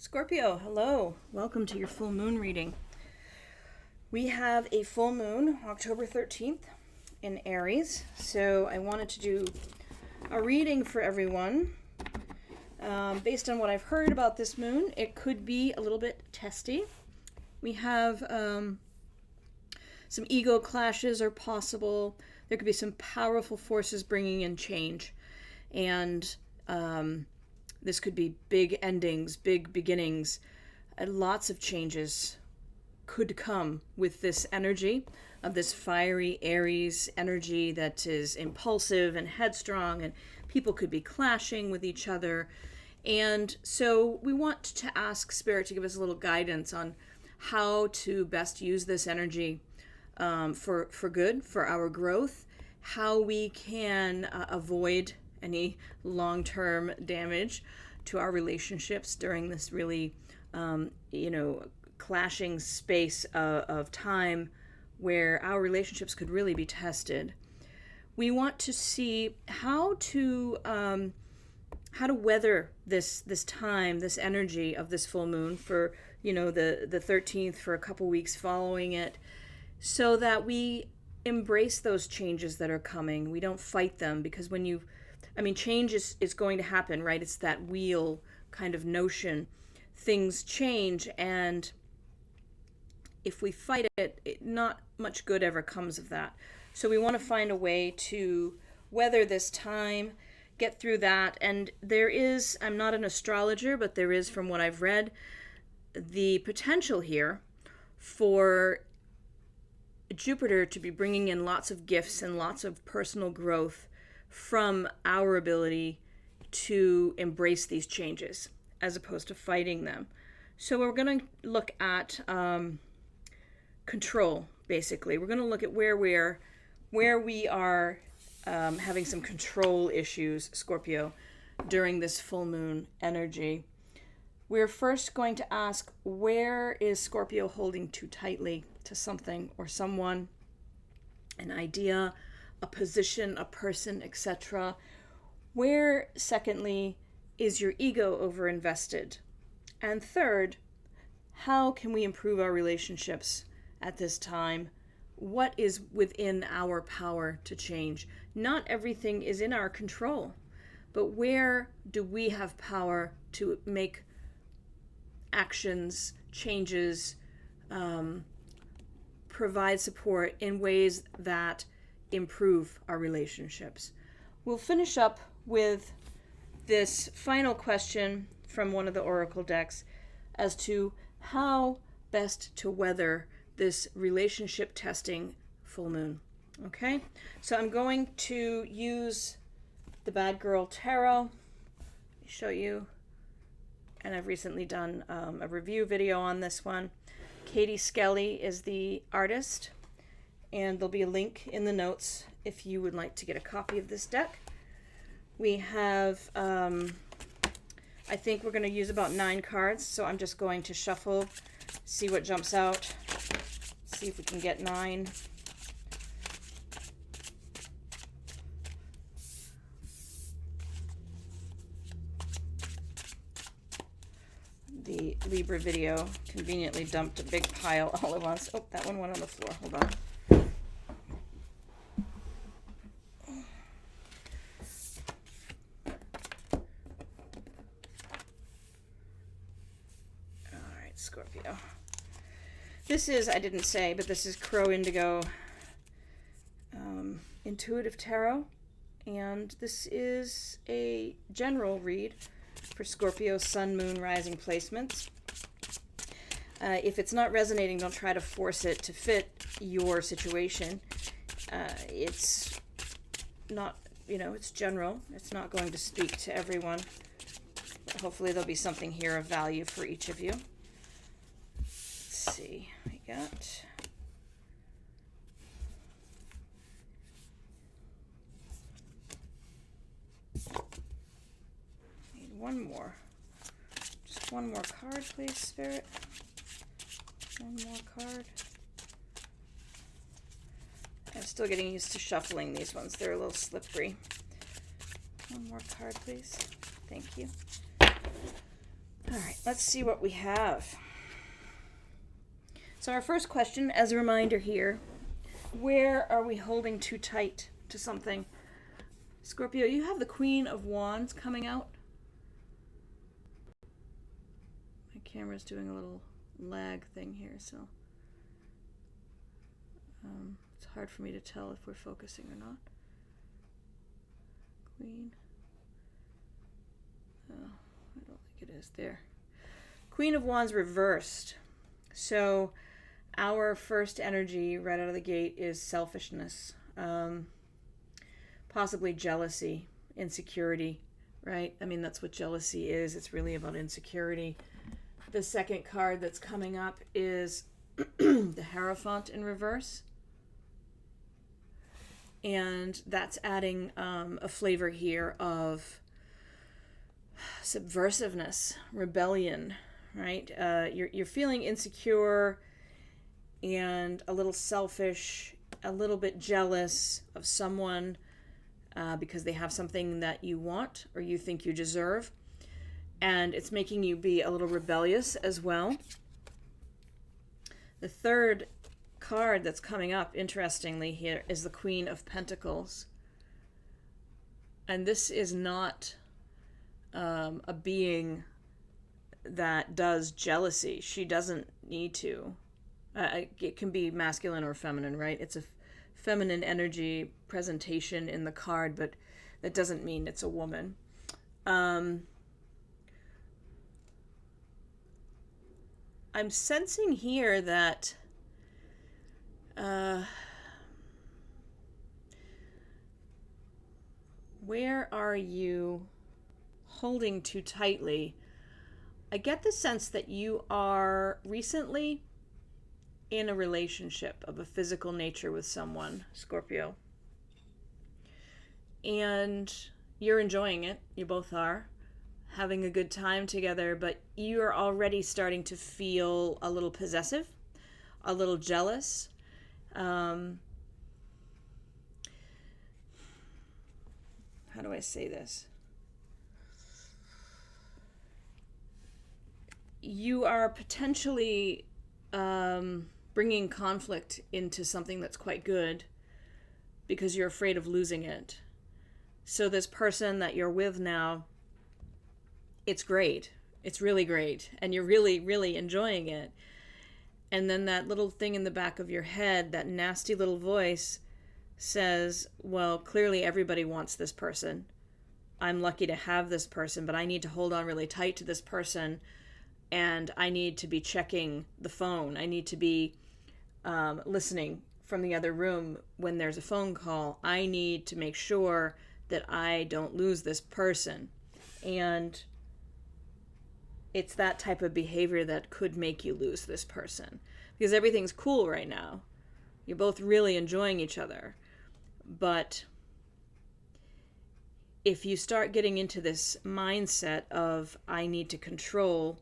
Scorpio, hello. Welcome to your full moon reading. We have a full moon, October 13th in Aries. So I wanted to do a reading for everyone. Based on what I've heard about this moon, it could be a little bit testy. We have some ego clashes are possible. There could be some powerful forces bringing in change. And this could be big endings, big beginnings. Lots of changes could come with this energy of this fiery Aries energy that is impulsive and headstrong, and people could be clashing with each other. And so we want to ask Spirit to give us a little guidance on how to best use this energy for good, for our growth, how we can avoid any long-term damage to our relationships during this really, clashing space of time where our relationships could really be tested. We want to see how to weather this time, this energy of this full moon for, the 13th, for a couple weeks following it, so that we embrace those changes that are coming. We don't fight them, because change is going to happen, right? It's that wheel kind of notion. Things change, and if we fight it, not much good ever comes of that. So we want to find a way to weather this time, get through that. And there is, I'm not an astrologer, but there is, from what I've read, the potential here for Jupiter to be bringing in lots of gifts and lots of personal growth from our ability to embrace these changes as opposed to fighting them. So we're going to look at control, basically. We're going to look at where we are having some control issues, Scorpio, during this full moon energy. We're first going to ask, where is Scorpio holding too tightly to something or someone, an idea, a position, a person, etc. Where, secondly, is your ego overinvested? And third, how can we improve our relationships at this time? What is within our power to change? Not everything is in our control, but where do we have power to make actions, changes, provide support in ways that improve our relationships? We'll finish up with this final question from one of the oracle decks as to how best to weather this relationship testing full moon. Okay, so I'm going to use the Bad Girl Tarot. Let me show you. And I've recently done a review video on this one. Katie Skelly is the artist, and there'll be a link in the notes if you would like to get a copy of this deck. We have, I think we're going to use about 9 cards, so I'm just going to shuffle, see what jumps out, see if we can get 9. The Libra video conveniently dumped a big pile all at once. Oh, that one went on the floor. Hold on. All right, Scorpio. This is, I didn't say, but this is Crow Indigo Intuitive Tarot. And this is a general read for Scorpio Sun, Moon, Rising placements. If it's not resonating, don't try to force it to fit your situation. It's not, it's general. It's not going to speak to everyone. But hopefully there'll be something here of value for each of you. Let's see, we got... one more. Just one more card, please, Spirit. One more card. I'm still getting used to shuffling these ones. They're a little slippery. One more card, please. Thank you. All right, let's let's see what we have. So our first question, as a reminder here, where are we holding too tight to something? Scorpio, you have the Queen of Wands coming out. My camera's doing a little lag thing here, so it's hard for me to tell if we're focusing or not. Queen. Oh, I don't think it is. There. Queen of Wands reversed. So our first energy right out of the gate is selfishness, possibly jealousy, insecurity, right? I mean, that's what jealousy is. It's really about insecurity. The second card that's coming up is the Hierophant in reverse. And that's adding a flavor here of subversiveness, rebellion, right? You're feeling insecure and a little selfish, a little bit jealous of someone because they have something that you want or you think you deserve. And it's making you be a little rebellious as well. The third card that's coming up, interestingly, here is the Queen of Pentacles. And this is not a being that does jealousy. She doesn't need to. It can be masculine or feminine, right? It's a feminine energy presentation in the card, but that doesn't mean it's a woman. I'm sensing here that where are you holding too tightly? I get the sense that you are recently in a relationship of a physical nature with someone, Scorpio. And you're enjoying it. You both are having a good time together, but you're already starting to feel a little possessive, a little jealous. How do I say this? You are potentially bringing conflict into something that's quite good because you're afraid of losing it. So this person that you're with now, it's great. It's really great. And you're really, really enjoying it. And then that little thing in the back of your head, that nasty little voice says, well, clearly everybody wants this person. I'm lucky to have this person, but I need to hold on really tight to this person. And I need to be checking the phone. I need to be listening from the other room when there's a phone call. I need to make sure that I don't lose this person. And it's that type of behavior that could make you lose this person. Because everything's cool right now. You're both really enjoying each other. But if you start getting into this mindset of, I need to control,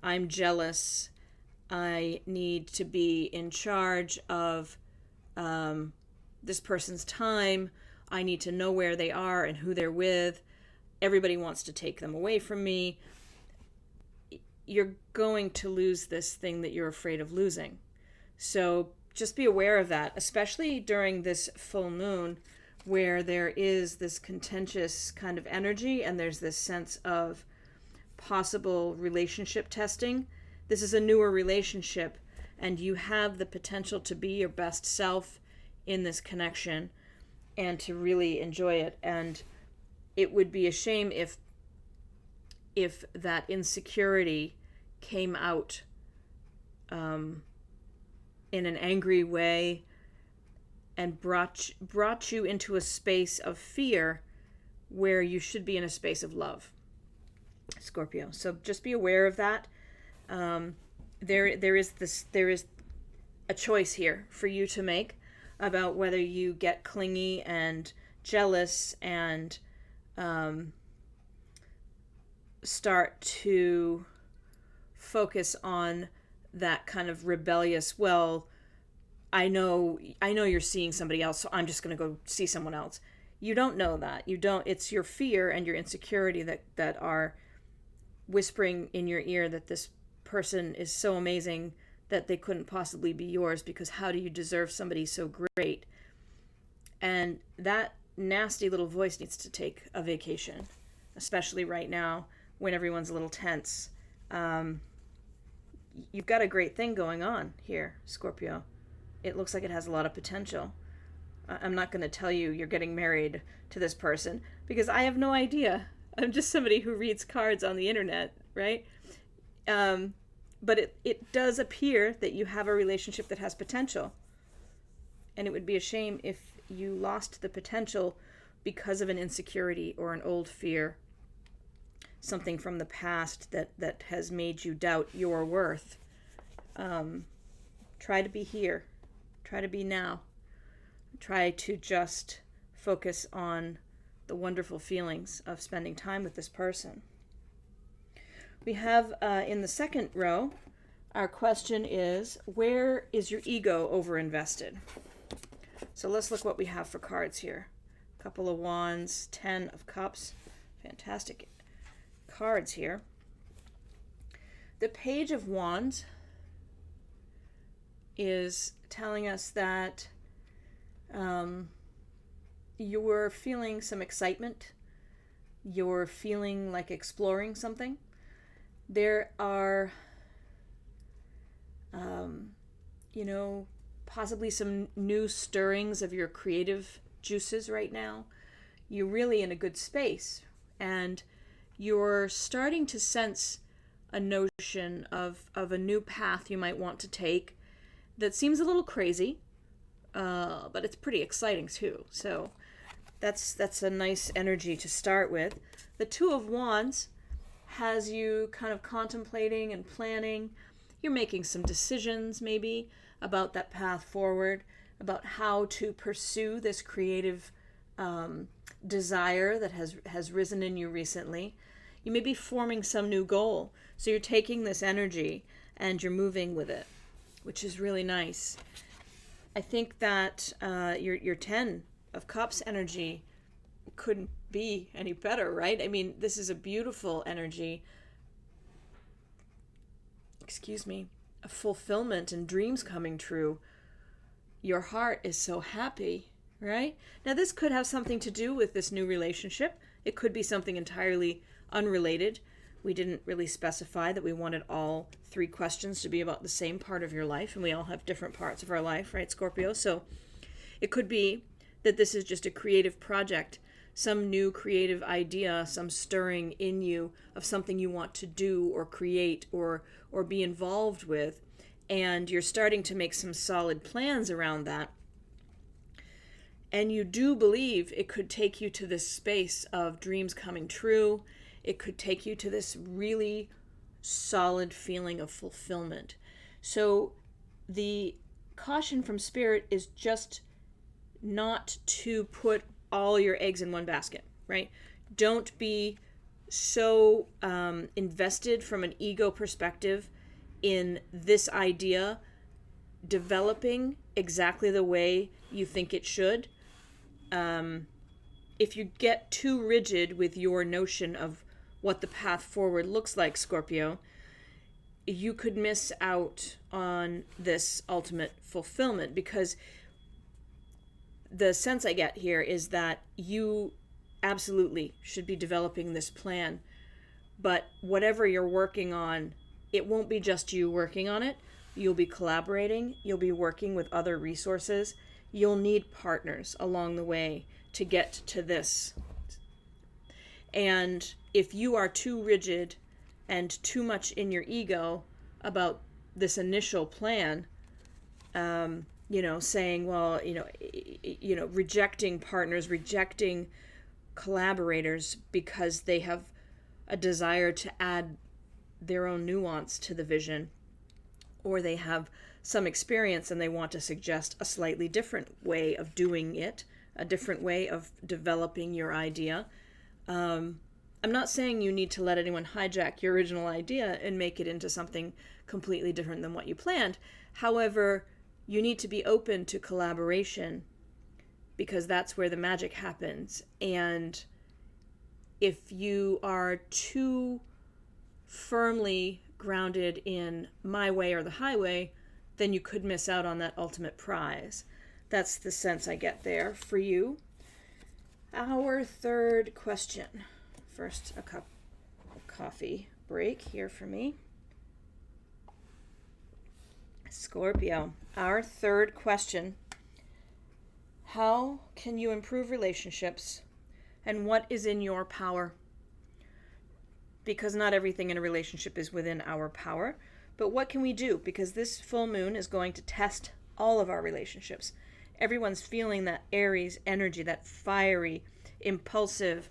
I'm jealous, I need to be in charge of this person's time, I need to know where they are and who they're with, everybody wants to take them away from me, you're going to lose this thing that you're afraid of losing. So just be aware of that, especially during this full moon where there is this contentious kind of energy and there's this sense of possible relationship testing. This is a newer relationship and you have the potential to be your best self in this connection and to really enjoy it. And it would be a shame if that insecurity came out in an angry way and brought you into a space of fear where you should be in a space of love, Scorpio. So just be aware of that. There is a choice here for you to make about whether you get clingy and jealous and start to focus on that kind of rebellious, well, I know you're seeing somebody else, so I'm just going to go see someone else. You don't know that. You don't. It's your fear and your insecurity that are whispering in your ear that this person is so amazing that they couldn't possibly be yours, because how do you deserve somebody so great? And that nasty little voice needs to take a vacation, especially right now when everyone's a little tense. You've got a great thing going on here, Scorpio. It looks like it has a lot of potential. I'm not going to tell you you're getting married to this person, because I have no idea. I'm just somebody who reads cards on the internet, right? But it does appear that you have a relationship that has potential. And it would be a shame if you lost the potential because of an insecurity or an old fear, something from the past that has made you doubt your worth. Try to be here. Try to be now. Try to just focus on the wonderful feelings of spending time with this person. We have in the second row, our question is, where is your ego overinvested? So let's look what we have for cards here. Couple of Wands, 10 of Cups. Fantastic cards here. The Page of Wands is telling us that you're feeling some excitement. You're feeling like exploring something. There are, possibly some new stirrings of your creative juices right now. You're really in a good space, and you're starting to sense a notion of a new path you might want to take that seems a little crazy, but it's pretty exciting too. So that's a nice energy to start with. The Two of Wands has you kind of contemplating and planning. You're making some decisions maybe about that path forward, about how to pursue this creative desire that has risen in you recently. You may be forming some new goal. So you're taking this energy and you're moving with it, which is really nice. I think that your 10 of Cups energy couldn't be any better, right? I mean, this is a beautiful energy. Excuse me. A fulfillment and dreams coming true. Your heart is so happy, right? Now, this could have something to do with this new relationship. It could be something entirely unrelated. We didn't really specify that we wanted all three questions to be about the same part of your life, and we all have different parts of our life, right, Scorpio? So it could be that this is just a creative project, some new creative idea, some stirring in you of something you want to do or create or be involved with, and you're starting to make some solid plans around that. And you do believe it could take you to this space of dreams coming true. It could take you to this really solid feeling of fulfillment. So the caution from Spirit is just not to put all your eggs in one basket, right? Don't be so invested from an ego perspective in this idea developing exactly the way you think it should. If you get too rigid with your notion of what the path forward looks like, Scorpio, you could miss out on this ultimate fulfillment, because the sense I get here is that you absolutely should be developing this plan, but whatever you're working on, it won't be just you working on it. You'll be collaborating, you'll be working with other resources, you'll need partners along the way to get to this. And if you are too rigid and too much in your ego about this initial plan, saying, well, rejecting partners, rejecting collaborators because they have a desire to add their own nuance to the vision, or they have some experience and they want to suggest a slightly different way of doing it, a different way of developing your idea. I'm not saying you need to let anyone hijack your original idea and make it into something completely different than what you planned. However, you need to be open to collaboration, because that's where the magic happens. And if you are too firmly grounded in my way or the highway, then you could miss out on that ultimate prize. That's the sense I get there for you. Our third question. First, a cup of coffee break here for me. Scorpio, our third question. How can you improve relationships, and what is in your power? Because not everything in a relationship is within our power, but what can we do? Because this full moon is going to test all of our relationships. Everyone's feeling that Aries energy, that fiery, impulsive,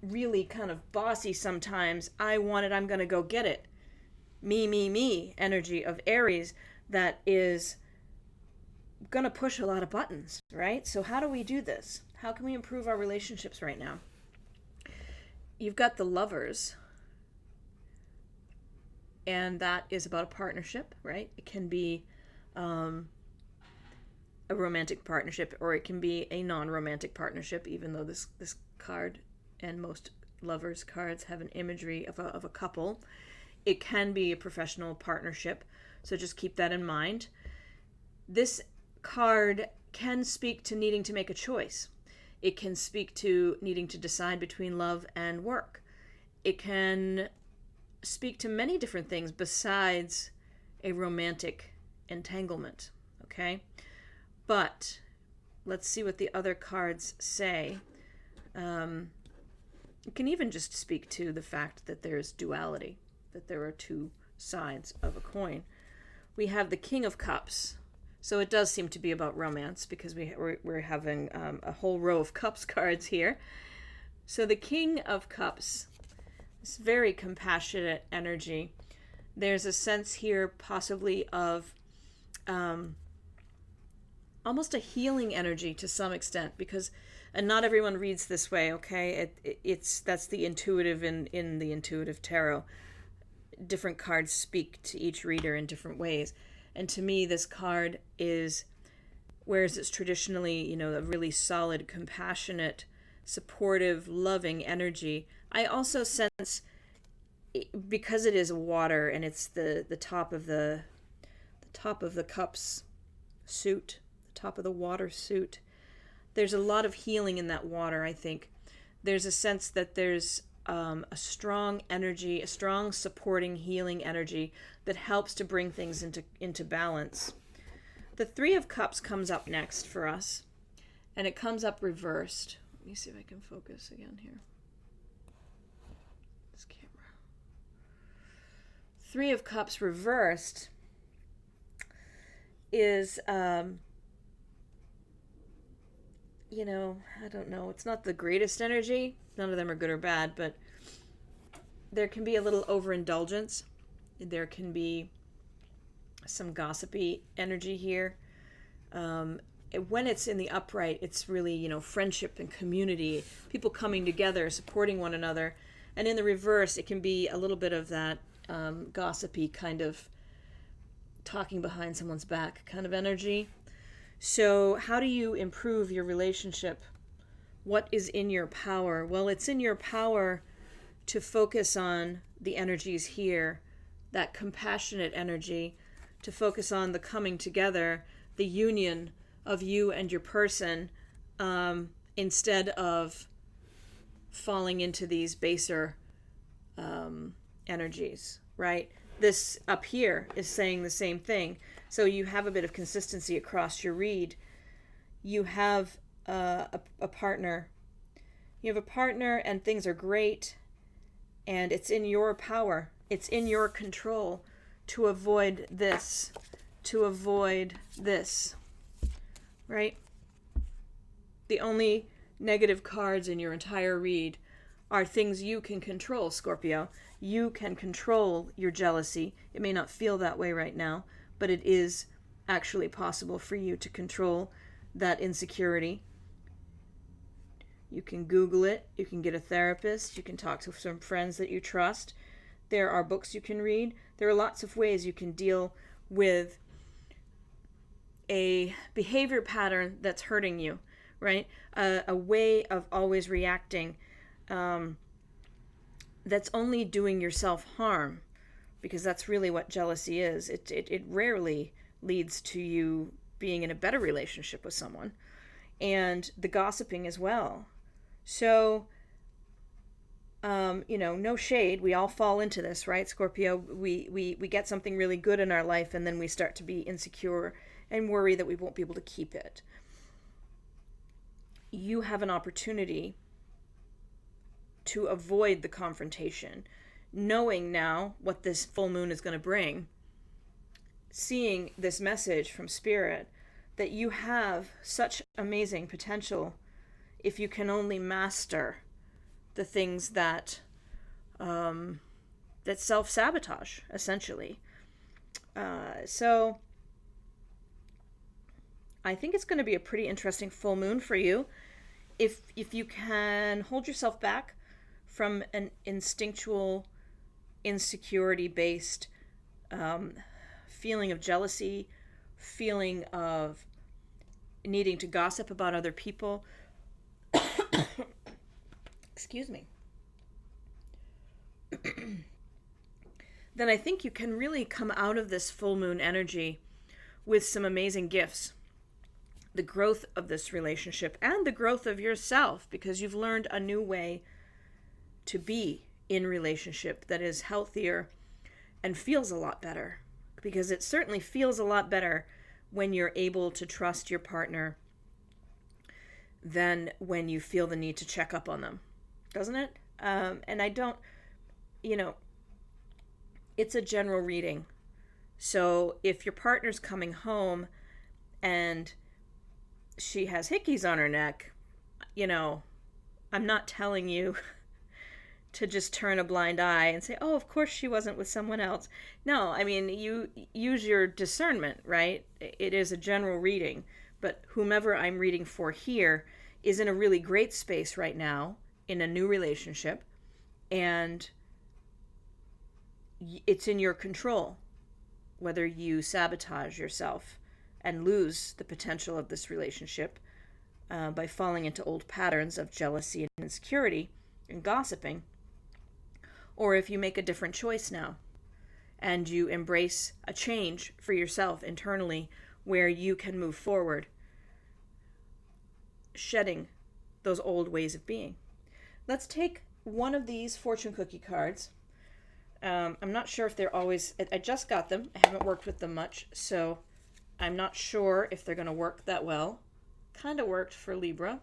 really kind of bossy sometimes, I want it, I'm going to go get it, me energy of Aries that is going to push a lot of buttons, right? So how do we do this? How can we improve our relationships right now? You've got the Lovers, and that is about a partnership, right? It can be a romantic partnership, or it can be a non-romantic partnership, even though this card and most Lovers cards have an imagery of a couple. It can be a professional partnership, so just keep that in mind. This card can speak to needing to make a choice. It can speak to needing to decide between love and work. It can speak to many different things besides a romantic entanglement, okay? But let's see what the other cards say. It can even just speak to the fact that there's duality, that there are two sides of a coin. We have the King of Cups. So it does seem to be about romance, because we're having a whole row of Cups cards here. So the King of Cups, this very compassionate energy. There's a sense here possibly of almost a healing energy to some extent, because, and not everyone reads this way, okay? That's the intuitive in the Intuitive Tarot. Different cards speak to each reader in different ways. And to me, this card is, whereas it's traditionally, a really solid, compassionate, supportive, loving energy, I also sense, because it is water and it's the top of the cups suit, the top of the water suit, there's a lot of healing in that water, I think. There's a sense that there's a strong energy, a strong supporting, healing energy that helps to bring things into balance. The Three of Cups comes up next for us, and it comes up reversed. Let me see if I can focus again here. This camera. Three of Cups reversed is, I don't know. It's not the greatest energy. None of them are good or bad, but there can be a little overindulgence. There can be some gossipy energy here. When it's in the upright, it's really, friendship and community, people coming together, supporting one another. And in the reverse, it can be a little bit of that gossipy kind of talking behind someone's back kind of energy. So how do you improve your relationship? What is in your power? Well, it's in your power to focus on the energies here, that compassionate energy, to focus on the coming together, the union of you and your person, instead of falling into these baser energies, right? This up here is saying the same thing. So you have a bit of consistency across your read. You have a partner. You have a partner and things are great, and it's in your power. It's in your control to avoid this, right? The only negative cards in your entire read are things you can control, Scorpio. You can control your jealousy. It may not feel that way right now, but it is actually possible for you to control that insecurity. You can Google it. You can get a therapist. You can talk to some friends that you trust. There are books you can read. There are lots of ways you can deal with a behavior pattern that's hurting you, right? A way of always reacting that's only doing yourself harm, because that's really what jealousy is. It rarely leads to you being in a better relationship with someone. And the gossiping as well. So, no shade. We all fall into this, right, Scorpio? We get something really good in our life, and then we start to be insecure and worry that we won't be able to keep it. You have an opportunity to avoid the confrontation, knowing now what this full moon is going to bring, seeing this message from Spirit that you have such amazing potential if you can only master the things that that self-sabotage, essentially. So I think it's going to be a pretty interesting full moon for you. If you can hold yourself back from an instinctual, insecurity-based feeling of jealousy, feeling of needing to gossip about other people, excuse me, then I think you can really come out of this full moon energy with some amazing gifts. The growth of this relationship and the growth of yourself, because you've learned a new way to be in relationship that is healthier and feels a lot better. Because it certainly feels a lot better when you're able to trust your partner than when you feel the need to check up on them, doesn't it? And I don't, it's a general reading. So if your partner's coming home and she has hickeys on her neck, I'm not telling you to just turn a blind eye and say, oh, of course she wasn't with someone else. No, I mean, you use your discernment, right? It is a general reading, but whomever I'm reading for here is in a really great space right now in a new relationship, and it's in your control whether you sabotage yourself and lose the potential of this relationship by falling into old patterns of jealousy and insecurity and gossiping, or if you make a different choice now and you embrace a change for yourself internally where you can move forward, shedding those old ways of being. Let's take one of these fortune cookie cards. I'm not sure if they're always, I just got them. I haven't worked with them much, so I'm not sure if they're going to work that well. Kind of worked for Libra.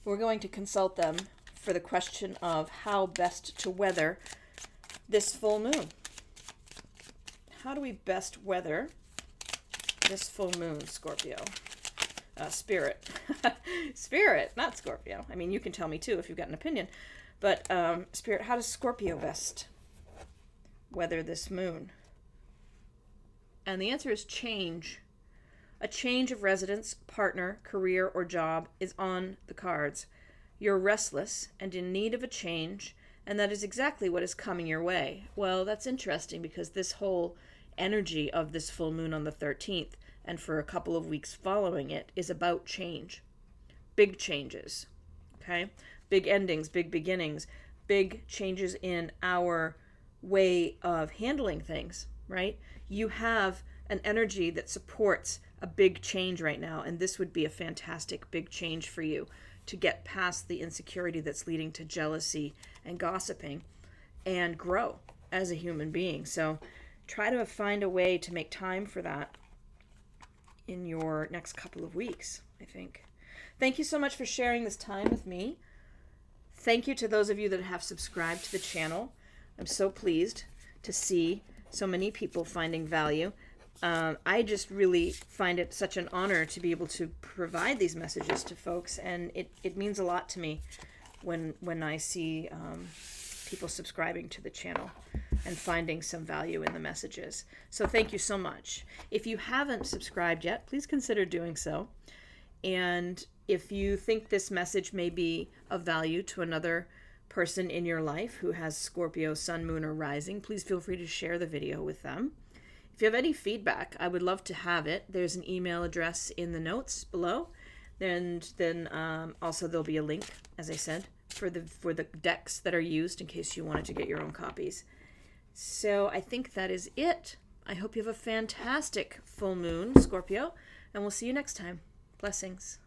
We're going to consult them for the question of how best to weather this full moon. How do we best weather this full moon, Scorpio? Spirit. Spirit, not Scorpio. I mean, you can tell me too if you've got an opinion. But Spirit, how does Scorpio best weather this moon? And the answer is change. A change of residence, partner, career, or job is on the cards. You're restless and in need of a change, and that is exactly what is coming your way. Well, that's interesting because this whole energy of this full moon on the 13th and for a couple of weeks following it is about change. Big changes, okay? Big endings, big beginnings, big changes in our way of handling things, right? You have an energy that supports a big change right now, and this would be a fantastic big change for you to get past the insecurity that's leading to jealousy and gossiping and grow as a human being. So try to find a way to make time for that in your next couple of weeks, I think. Thank you so much for sharing this time with me. Thank you to those of you that have subscribed to the channel. I'm so pleased to see so many people finding value. I just really find it such an honor to be able to provide these messages to folks, and it means a lot to me when I see people subscribing to the channel and finding some value in the messages. So thank you so much. If you haven't subscribed yet, please consider doing so. And if you think this message may be of value to another person in your life who has Scorpio, Sun, Moon, or Rising, please feel free to share the video with them. If you have any feedback, I would love to have it. There's an email address in the notes below. And then also there'll be a link, as I said, for the decks that are used in case you wanted to get your own copies. So I think that is it. I hope you have a fantastic full moon, Scorpio, and we'll see you next time. Blessings.